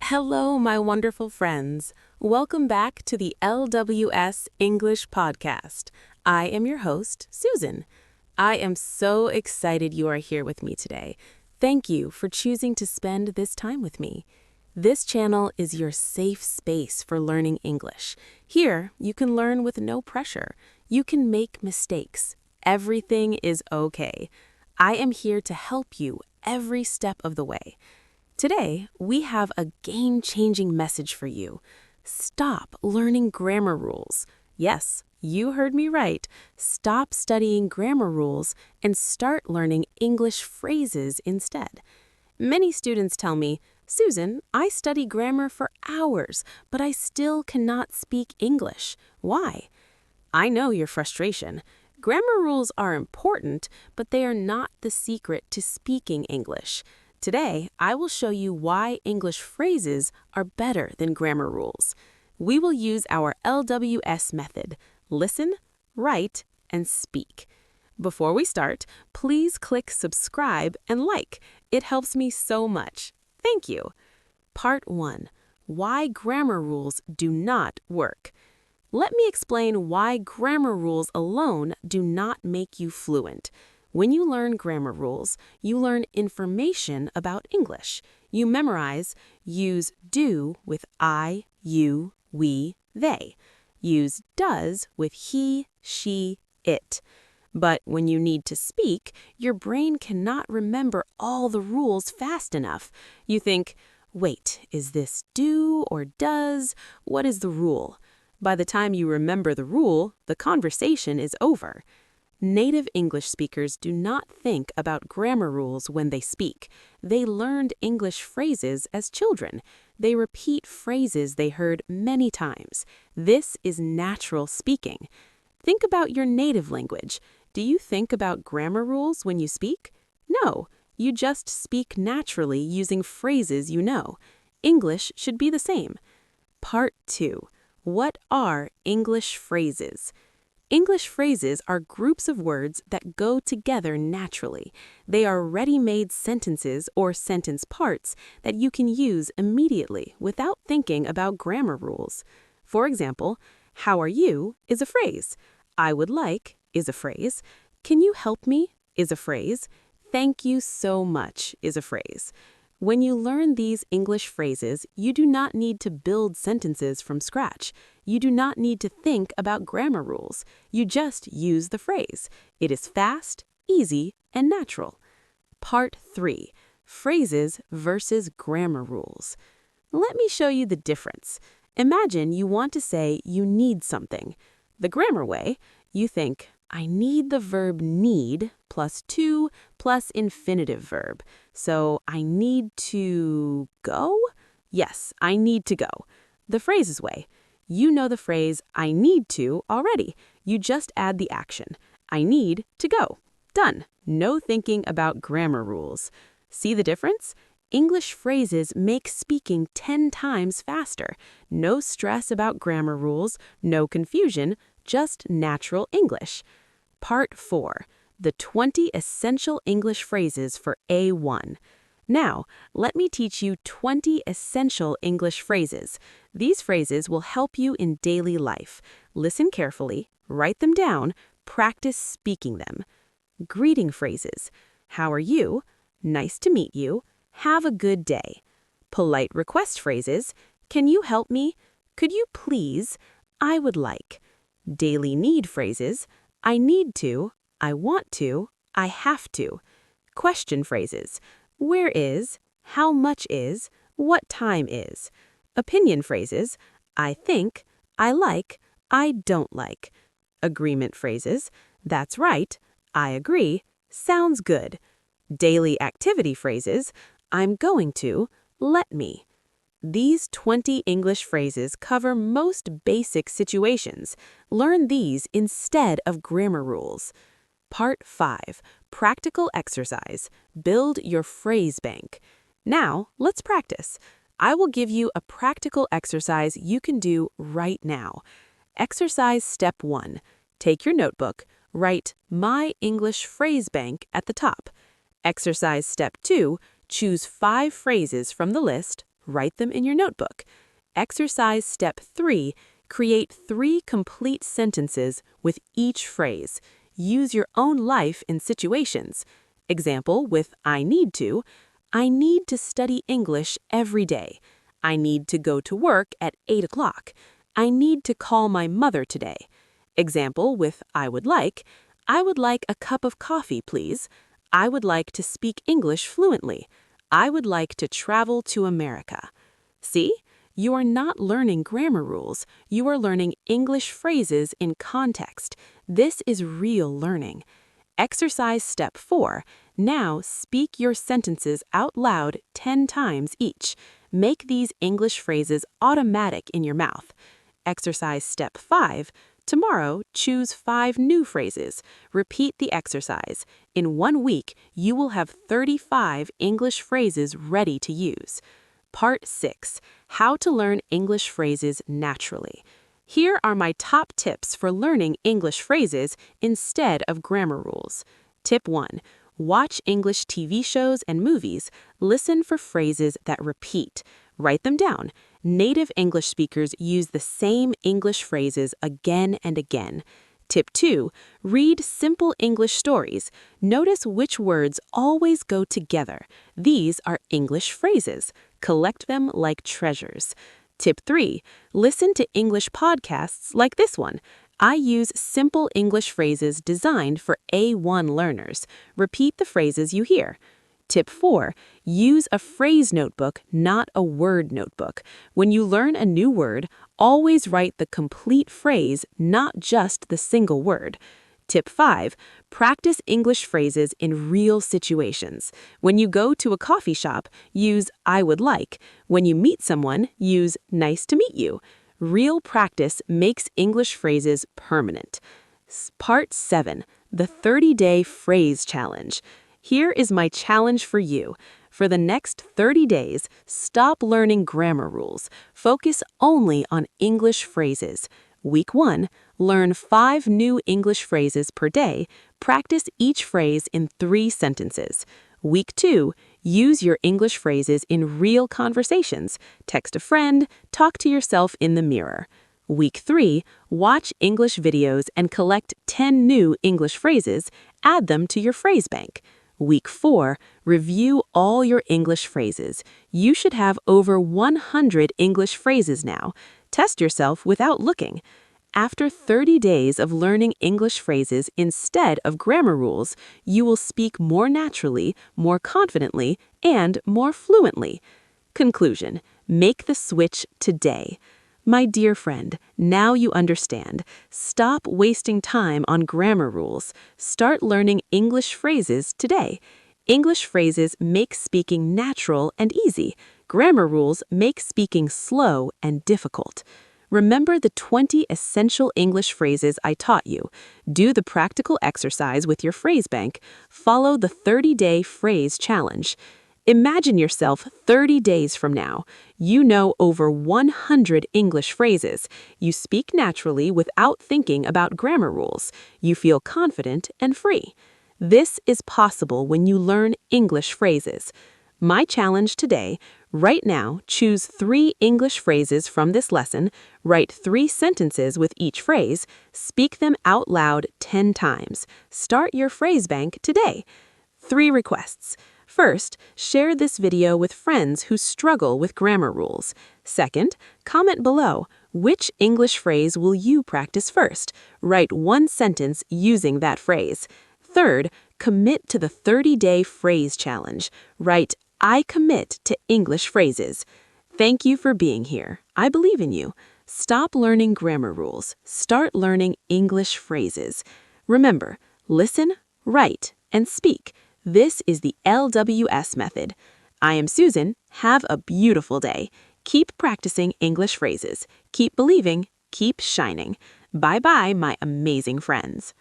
Hello, my wonderful friends. Welcome back to the LWS English Podcast. I am your host, Susan. I am so excited you are here with me today. Thank you for choosing to spend this time with me. This channel is your safe space for learning English. Here, you can learn with no pressure. You can make mistakes. Everything is okay. I am here to help you every step of the way. Today, we have a game-changing message for you. Stop learning grammar rules. Yes, you heard me right. Stop studying grammar rules and start learning English phrases instead. Many students tell me, Susan, I study grammar for hours, but I still cannot speak English. Why? I know your frustration. Grammar rules are important, but they are not the secret to speaking English. Today, I will show you why English phrases are better than grammar rules. We will use our LWS method: listen, write, and speak. Before we start, please click subscribe and like. It helps me so much. Thank you. Part 1. Why grammar rules do not work. Let me explain why grammar rules alone do not make you fluent. When you learn grammar rules, you learn information about English. You memorize, use do with I, you, we, they. Use does with he, she, it. But when you need to speak, your brain cannot remember all the rules fast enough. You think, wait, is this do or does? What is the rule? By the time you remember the rule, the conversation is over. Native English speakers do not think about grammar rules when they speak. They learned English phrases as children. They repeat phrases they heard many times. This is natural speaking. Think about your native language. Do you think about grammar rules when you speak? No, you just speak naturally using phrases you know. English should be the same. Part 2. What are English phrases? English phrases are groups of words that go together naturally. They are ready-made sentences or sentence parts that you can use immediately without thinking about grammar rules. For example, how are you is a phrase. I would like is a phrase. Can you help me is a phrase. Thank you so much is a phrase. When you learn these English phrases, you do not need to build sentences from scratch. You do not need to think about grammar rules. You just use the phrase. It is fast, easy, and natural. Part 3. Phrases versus grammar rules. Let me show you the difference. Imagine you want to say you need something. The grammar way, you think, I need the verb need plus to plus infinitive verb. So I need to go? Yes, I need to go. The phrases way, you know the phrase I need to already. You just add the action. I need to go. Done. No thinking about grammar rules. See the difference? English phrases make speaking 10 times faster. No stress about grammar rules, no confusion, just natural English. Part 4. The 20 essential English phrases for A1. Now, let me teach you 20 essential English phrases. These phrases will help you in daily life. Listen carefully, write them down, practice speaking them. Greeting phrases. How are you? Nice to meet you. Have a good day. Polite request phrases. Can you help me? Could you please? I would like. Daily need phrases. I need to. I want to. I have to. Question phrases. Where is? How much is? What time is? Opinion phrases. I think. I like. I don't like. Agreement phrases. That's right. I agree. Sounds good. Daily activity phrases. I'm going to. Let me. These 20 English phrases cover most basic situations. Learn these instead of grammar rules. Part 5. Practical exercise. Build your phrase bank. Now, let's practice. I will give you a practical exercise you can do right now. Exercise step 1. Take your notebook. Write My English Phrase Bank at the top. Exercise step 2. Choose 5 phrases from the list. Write them in your notebook. Exercise step 3. Create 3 complete sentences with each phrase. Use your own life in situations. Example with I need to. I need to study English every day. I need to go to work at 8 o'clock. I need to call my mother today. Example with I would like a cup of coffee, please. I would like to speak English fluently. I would like to travel to America. See? You are not learning grammar rules. You are learning English phrases in context. This is real learning. Exercise step 4. Now speak your sentences out loud 10 times each. Make these English phrases automatic in your mouth. Exercise step 5. Tomorrow, choose 5 new phrases. Repeat the exercise. In 1 week, you will have 35 English phrases ready to use. Part 6. How to learn English phrases naturally. Here are my top tips for learning English phrases instead of grammar rules. Tip 1. Watch English TV shows and movies. Listen for phrases that repeat. Write them down. Native English speakers use the same English phrases again and again. Tip 2. Read simple English stories. Notice which words always go together. These are English phrases. Collect them like treasures. Tip 3. Listen to English podcasts like this one. I use simple English phrases designed for A1 learners. Repeat the phrases you hear. Tip 4. Use a phrase notebook, not a word notebook. When you learn a new word, always write the complete phrase, not just the single word. Tip 5. Practice English phrases in real situations. When you go to a coffee shop, use I would like. When you meet someone, use nice to meet you. Real practice makes English phrases permanent. Part 7. The 30-day phrase challenge. Here is my challenge for you. For the next 30 days, stop learning grammar rules. Focus only on English phrases. Week 1, learn 5 new English phrases per day. Practice each phrase in 3 sentences. Week 2, use your English phrases in real conversations. Text a friend, talk to yourself in the mirror. Week 3, watch English videos and collect 10 new English phrases. Add them to your phrase bank. Week 4, review all your English phrases. You should have over 100 English phrases now. Test yourself without looking. After 30 days of learning English phrases instead of grammar rules, you will speak more naturally, more confidently, and more fluently. Conclusion: make the switch today. My dear friend, now you understand. Stop wasting time on grammar rules. Start learning English phrases today. English phrases make speaking natural and easy. Grammar rules make speaking slow and difficult. Remember the 20 essential English phrases I taught you. Do the practical exercise with your phrase bank. Follow the 30-day phrase challenge. Imagine yourself 30 days from now. You know over 100 English phrases. You speak naturally without thinking about grammar rules. You feel confident and free. This is possible when you learn English phrases. My challenge today: right now, choose 3 English phrases from this lesson, write 3 sentences with each phrase, speak them out loud 10 times. Start your phrase bank today. 3 requests. First, share this video with friends who struggle with grammar rules. Second, comment below. Which English phrase will you practice first? Write 1 sentence using that phrase. Third, commit to the 30-day phrase challenge. Write, I commit to English phrases. Thank you for being here. I believe in you. Stop learning grammar rules. Start learning English phrases. Remember, listen, write, and speak. This is the LWS method. I am Susan. Have a beautiful day. Keep practicing English phrases. Keep believing. Keep shining. Bye-bye, my amazing friends.